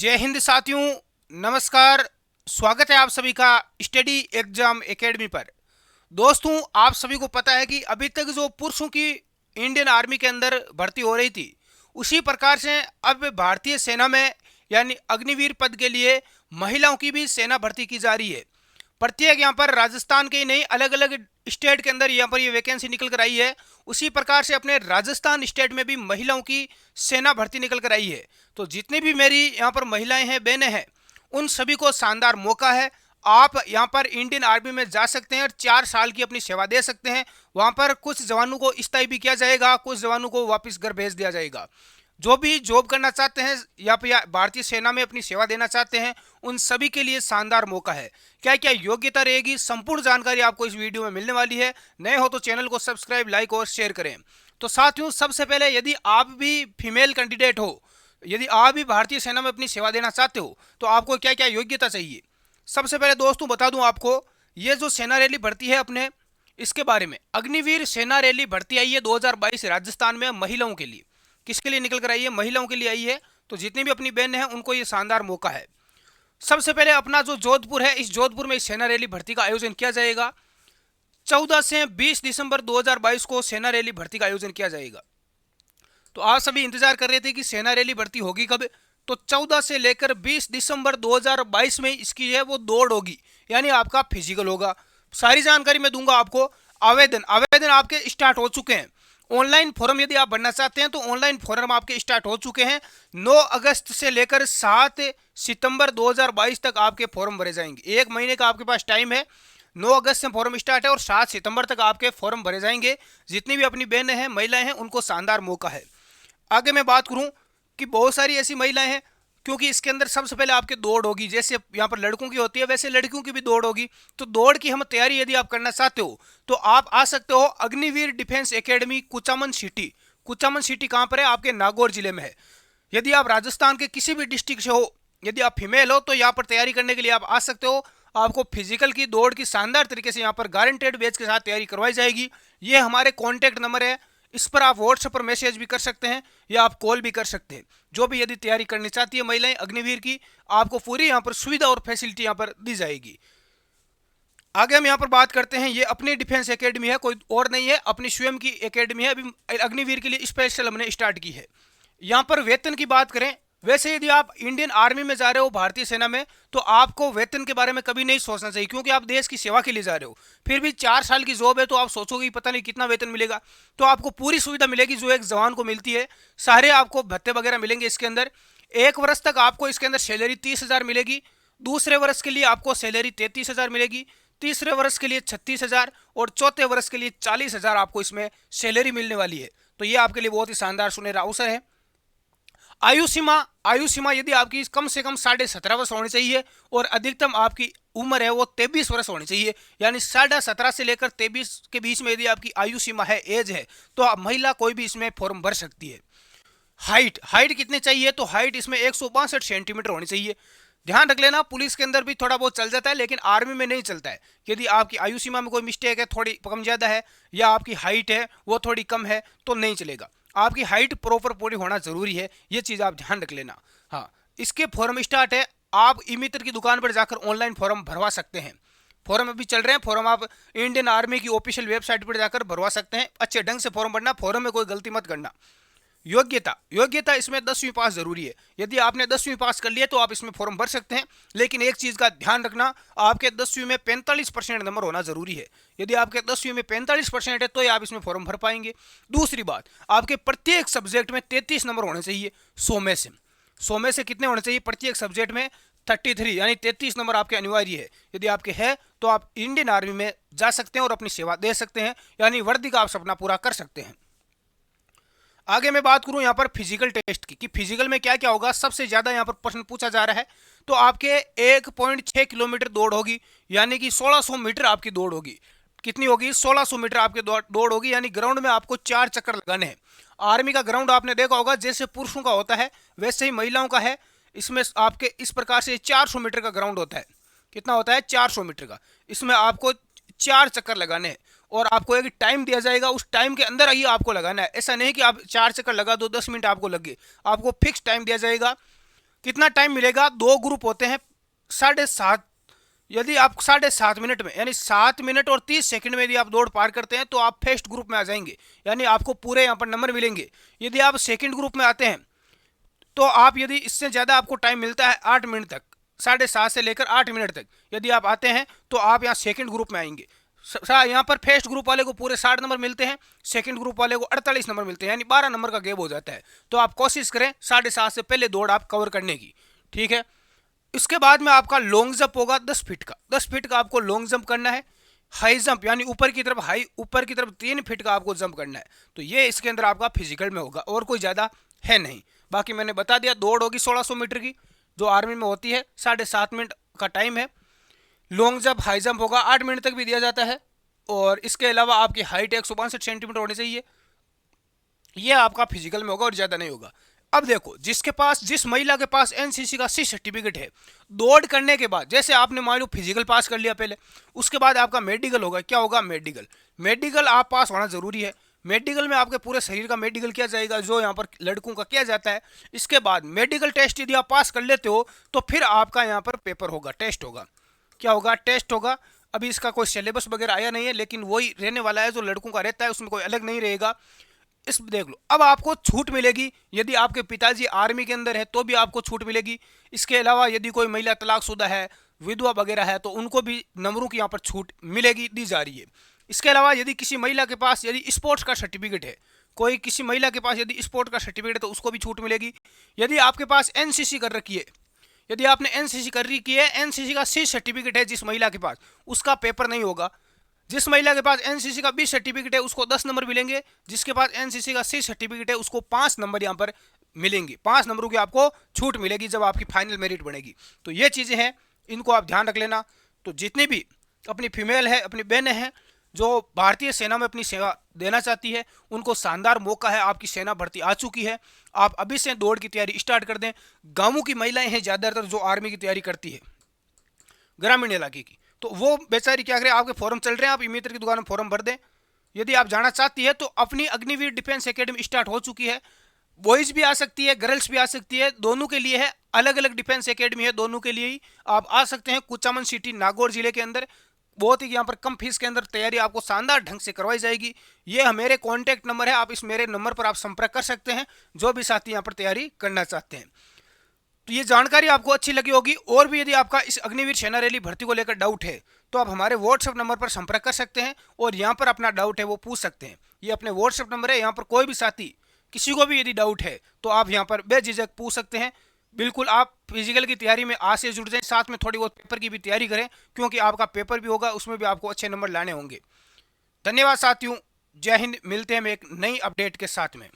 जय हिंद साथियों, नमस्कार। स्वागत है आप सभी का स्टडी एग्जाम एकेडमी पर। दोस्तों, आप सभी को पता है कि अभी तक जो पुरुषों की इंडियन आर्मी के अंदर भर्ती हो रही थी, उसी प्रकार से अब भारतीय सेना में यानी अग्निवीर पद के लिए महिलाओं की भी सेना भर्ती की जा रही है। प्रत्येक यहाँ पर राजस्थान के नहीं, अलग अलग स्टेट के अंदर यहाँ पर ये वैकेंसी निकल कर आई है। उसी प्रकार से अपने राजस्थान स्टेट में भी महिलाओं की सेना भर्ती निकल कर आई है। तो जितनी भी मेरी यहाँ पर महिलाएं हैं, बहनें हैं, उन सभी को शानदार मौका है। आप यहाँ पर इंडियन आर्मी में जा सकते हैं और 4 साल की अपनी सेवा दे सकते हैं। वहाँ पर कुछ जवानों को स्थायी भी किया जाएगा, कुछ जवानों को वापस घर भेज दिया जाएगा। जो भी जॉब करना चाहते हैं या फिर भारतीय सेना में अपनी सेवा देना चाहते हैं, उन सभी के लिए शानदार मौका है। क्या क्या योग्यता रहेगी, संपूर्ण जानकारी आपको इस वीडियो में मिलने वाली है। नए हो तो चैनल को सब्सक्राइब, लाइक और शेयर करें। तो साथियों, सबसे पहले यदि आप भी फीमेल कैंडिडेट हो, यदि आप भी भारतीय सेना में अपनी सेवा देना चाहते हो, तो आपको क्या क्या योग्यता चाहिए। सबसे पहले दोस्तों बता दूं आपको, ये जो सेना रैली भर्ती है अपने, इसके बारे में अग्निवीर सेना रैली भर्ती आई है 2022 राजस्थान में महिलाओं के लिए। किसके लिए निकल कर आई है? महिलाओं के लिए आई है। तो जितनी भी अपनी बहन हैं उनको ये शानदार मौका है। सबसे पहले अपना जो जोधपुर है, इस जोधपुर में इस सेना रैली भर्ती का आयोजन किया जाएगा। 14 से 20 दिसंबर 2022 को सेना रैली भर्ती का आयोजन किया जाएगा। तो आप सभी इंतजार कर रहे थे कि सेना रैली भर्ती होगी कब। तो 14 से लेकर 20 दिसंबर 2022 में इसकी है वो दौड़ होगी, यानी आपका फिजिकल होगा। सारी जानकारी मैं दूंगा आपको। आवेदन आवेदन आपके स्टार्ट हो चुके हैं। ऑनलाइन फॉर्म यदि आप भरना चाहते हैं तो ऑनलाइन फॉर्म आपके स्टार्ट हो चुके हैं। 9 अगस्त से लेकर 7 सितंबर 2022 तक आपके फॉर्म भरे जाएंगे। 1 महीने का आपके पास टाइम है। 9 अगस्त से फॉर्म स्टार्ट है और 7 सितंबर तक आपके फॉर्म भरे जाएंगे। जितनी भी अपनी बहनें हैं, महिलाएं हैं, उनको शानदार मौका है। आगे मैं बात करूं कि बहुत सारी ऐसी महिलाएं हैं, क्योंकि इसके अंदर सबसे पहले आपकी दौड़ होगी। जैसे यहाँ पर लड़कों की होती है, वैसे लड़कियों की भी दौड़ होगी। तो दौड़ की हम तैयारी यदि आप करना चाहते हो तो आप आ सकते हो Agniveer defence academy, Kuchaman city. Kuchaman city कहाँ पर है? आपके नागौर जिले में है। यदि आप राजस्थान के किसी भी डिस्ट्रिक्ट से हो, यदि आप फीमेल हो, तो यहाँ पर तैयारी करने के लिए आप आ सकते हो। आपको फिजिकल की दौड़ की शानदार तरीके से यहाँ पर गारंटेड बैच के साथ तैयारी करवाई जाएगी। ये हमारे कॉन्टैक्ट नंबर है, इस पर आप व्हाट्सएप पर मैसेज भी कर सकते हैं या आप कॉल भी कर सकते हैं। जो भी यदि तैयारी करनी चाहती है महिलाएं अग्निवीर की, आपको पूरी यहाँ पर सुविधा और फैसिलिटी यहाँ पर दी जाएगी। आगे हम यहाँ पर बात करते हैं, ये अपनी डिफेंस एकेडमी है, कोई और नहीं है, अपनी स्वयं की एकेडमी है। अभी अग्निवीर के लिए स्पेशल हमने स्टार्ट की है। यहाँ पर वेतन की बात करें, वैसे यदि आप इंडियन आर्मी में जा रहे हो, भारतीय सेना में, तो आपको वेतन के बारे में कभी नहीं सोचना चाहिए, क्योंकि आप देश की सेवा के लिए जा रहे हो। फिर भी 4 साल की जॉब है, तो आप सोचोगे पता नहीं कितना वेतन मिलेगा। तो आपको पूरी सुविधा मिलेगी जो एक जवान को मिलती है। सारे आपको भत्ते वगैरह मिलेंगे इसके अंदर। 1 वर्ष तक आपको इसके अंदर सैलरी 30,000 मिलेगी। दूसरे वर्ष के लिए आपको सैलरी 33,000 मिलेगी। तीसरे वर्ष के लिए 36,000 और चौथे वर्ष के लिए 40,000 आपको इसमें सैलरी मिलने वाली है। तो ये आपके लिए बहुत ही शानदार सुनहरा अवसर है। आयु सीमा यदि आपकी कम से कम 17.5 वर्ष होनी चाहिए और अधिकतम आपकी उम्र है वो 23 वर्ष होनी चाहिए। यानी 17.5 से लेकर 23 के बीच में यदि आपकी आयु सीमा है, एज है, तो आप महिला कोई भी इसमें फॉर्म भर सकती है। हाइट कितनी चाहिए? तो हाइट इसमें 162 सेंटीमीटर होनी चाहिए। ध्यान रख लेना, पुलिस के अंदर भी थोड़ा बहुत चल जाता है, लेकिन आर्मी में नहीं चलता है। यदि आपकी आयु सीमा में कोई मिस्टेक है, थोड़ी कम ज़्यादा है, या आपकी हाइट है वो थोड़ी कम है, तो नहीं चलेगा। आपकी हाइट प्रॉपर पूरी होना जरूरी है, ये चीज़ आप ध्यान रख लेना। हाँ, इसके फॉर्म स्टार्ट है। आप ई मित्र की दुकान पर जाकर ऑनलाइन फॉर्म भरवा सकते हैं। फॉर्म अभी चल रहे हैं। फॉर्म आप इंडियन आर्मी की ऑफिशियल वेबसाइट पर जाकर भरवा सकते हैं। अच्छे ढंग से फॉर्म भरना, फॉर्म में कोई गलती मत करना। योग्यता इसमें 10वीं पास जरूरी है। यदि आपने 10वीं पास कर लिया तो आप इसमें फॉर्म भर सकते हैं, लेकिन एक चीज़ का ध्यान रखना, आपके 10वीं में 45% नंबर होना जरूरी है। यदि आपके 10वीं में 45% है तो आप इसमें फॉर्म भर पाएंगे। दूसरी बात, आपके प्रत्येक सब्जेक्ट में 33 नंबर होने चाहिए 100 में से कितने होने चाहिए प्रत्येक सब्जेक्ट में? 33, यानी 33 नंबर आपके अनिवार्य है। यदि आपके है तो आप इंडियन आर्मी में जा सकते हैं और अपनी सेवा दे सकते हैं, यानी वर्दी का आप सपना पूरा कर सकते हैं। आगे मैं बात करूं यहाँ पर फिजिकल टेस्ट की, कि फिजिकल में क्या क्या होगा। सबसे ज्यादा यहाँ पर प्रश्न पूछा जा रहा है। तो आपके 1.6 किलोमीटर दौड़ होगी, यानी कि 1600 मीटर आपकी दौड़ होगी। कितनी होगी? 1600 मीटर आपकी दौड़ होगी, यानी ग्राउंड में आपको 4 चक्कर लगाने हैं। आर्मी का ग्राउंड आपने देखा होगा, जैसे पुरुषों का होता है वैसे ही महिलाओं का है। इसमें आपके इस प्रकार से 400 मीटर का ग्राउंड होता है। कितना होता है? 400 मीटर का। इसमें आपको 4 चक्कर लगाने हैं और आपको एक टाइम दिया जाएगा, उस टाइम के अंदर ही आपको लगाना है। ऐसा नहीं कि आप 4 चक्कर लगा दो, 10 मिनट आपको लगे। आपको फिक्स टाइम दिया जाएगा। कितना टाइम मिलेगा, 2 ग्रुप होते हैं 7.5, यदि आप 7.5 मिनट में यानी 7 मिनट और 30 सेकंड में यदि आप दौड़ पार करते हैं तो आप फर्स्ट ग्रुप में आ जाएंगे, यानी आपको पूरे यहाँ पर नंबर मिलेंगे। यदि आप सेकंड ग्रुप में आते हैं तो आप, यदि इससे ज़्यादा आपको टाइम मिलता है 8 मिनट तक, 7.5 से लेकर 8 मिनट तक यदि आप आते हैं तो आप यहाँ सेकंड ग्रुप में आएंगे। यहाँ पर फर्स्ट ग्रुप वाले को पूरे 60 नंबर मिलते हैं, सेकंड ग्रुप वाले को 48 नंबर मिलते हैं, यानी 12 नंबर का गैप हो जाता है। तो आप कोशिश करें 7.5 से पहले दौड़ आप कवर करने की, ठीक है। इसके बाद में आपका लॉन्ग जंप होगा 10 फीट का, 10 फीट का आपको लॉन्ग जंप करना है। हाई जंप यानी ऊपर की तरफ, ऊपर की तरफ 3 फीट का आपको जंप करना है। तो ये इसके अंदर आपका फिजिकल में होगा, और कोई ज़्यादा है नहीं। बाकी मैंने बता दिया, दौड़ होगी 1600 मीटर की जो आर्मी में होती है, 7.5 मिनट का टाइम है। लॉन्ग जंप, हाई जंप होगा 8 मिनट तक भी दिया जाता है। और इसके अलावा आपकी हाइट 162 सेंटीमीटर होनी चाहिए, ये आपका फिजिकल में होगा और ज़्यादा नहीं होगा। अब देखो, जिस महिला के पास एनसीसी का सी सर्टिफिकेट है, दौड़ करने के बाद जैसे आपने मान लो फिजिकल पास कर लिया पहले, उसके बाद आपका मेडिकल होगा। क्या होगा? मेडिकल आप पास होना जरूरी है। मेडिकल में आपके पूरे शरीर का मेडिकल किया जाएगा, जो यहाँ पर लड़कों का किया जाता है। इसके बाद मेडिकल टेस्ट यदि आप पास कर लेते हो तो फिर आपका यहाँ पर पेपर होगा, टेस्ट होगा। क्या होगा? टेस्ट होगा। अभी इसका कोई सिलेबस वगैरह आया नहीं है, लेकिन वही रहने वाला है जो लड़कों का रहता है, उसमें कोई अलग नहीं रहेगा। इस देख लो, अब आपको छूट मिलेगी यदि आपके पिताजी आर्मी के अंदर है तो भी आपको छूट मिलेगी। इसके अलावा यदि कोई महिला तलाकशुदा है, विधवा वगैरह है, तो उनको भी नंबरों की यहाँ पर छूट मिलेगी, दी जा रही है। इसके अलावा यदि किसी महिला के पास यदि स्पोर्ट्स का सर्टिफिकेट है, किसी महिला के पास यदि स्पोर्ट्स का सर्टिफिकेट है तो उसको भी छूट मिलेगी। यदि आपके पास एनसीसी कर रखी है, यदि आपने एनसीसी कर रखी है, एनसीसी का सी सर्टिफिकेट है जिस महिला के पास, उसका पेपर नहीं होगा। जिस महिला के पास एनसीसी का बी सर्टिफिकेट है उसको 10 नंबर मिलेंगे, जिसके पास एनसीसी का सी सर्टिफिकेट है उसको 5 नंबर यहाँ पर मिलेंगे। 5 नंबरों की आपको छूट मिलेगी जब आपकी फाइनल मेरिट बनेगी। तो ये चीज़ें हैं, इनको आप ध्यान रख लेना। तो जितनी भी अपनी फीमेल है, अपनी बहनें हैं जो भारतीय सेना में अपनी सेवा देना चाहती है, उनको शानदार मौका है। आपकी सेना भर्ती आ चुकी है, आप अभी से दौड़ की तैयारी स्टार्ट कर दें। गाँवों की महिलाएं हैं ज़्यादातर जो आर्मी की तैयारी करती है, ग्रामीण इलाके की, तो वो बेचारी क्या करें, आपके फॉर्म चल रहे हैं, आप मित्र की दुकान में फॉर्म भर दें। यदि आप जाना चाहती है तो अपनी अग्निवीर डिफेंस एकेडमी स्टार्ट हो चुकी है। बॉयज भी आ सकती है, गर्ल्स भी आ सकती है, दोनों के लिए है। अलग अलग डिफेंस एकेडमी है, दोनों के लिए ही आप आ सकते हैं। कुचामन सिटी नागौर जिले के अंदर बहुत ही यहाँ पर कम फीस के अंदर तैयारी आपको शानदार ढंग से करवाई जाएगी। ये मेरे कॉन्टैक्ट नंबर है, आप इस मेरे नंबर पर आप संपर्क कर सकते हैं, जो भी साथी यहाँ पर तैयारी करना चाहते हैं। तो ये जानकारी आपको अच्छी लगी होगी। और भी यदि आपका इस अग्निवीर सेना रैली भर्ती को लेकर डाउट है तो आप हमारे व्हाट्सएप नंबर पर संपर्क कर सकते हैं और यहाँ पर अपना डाउट है वो पूछ सकते हैं। ये अपने व्हाट्सएप नंबर है, यहाँ पर कोई भी साथी किसी को भी यदि डाउट है तो आप यहाँ पर बेझिझक पूछ सकते हैं। बिल्कुल आप फिजिकल की तैयारी में आज से जुड़ जाएं, साथ में थोड़ी बहुत पेपर की भी तैयारी करें, क्योंकि आपका पेपर भी होगा, उसमें भी आपको अच्छे नंबर लाने होंगे। धन्यवाद साथियों, जय हिंद। मिलते हैं हम एक नई अपडेट के साथ में।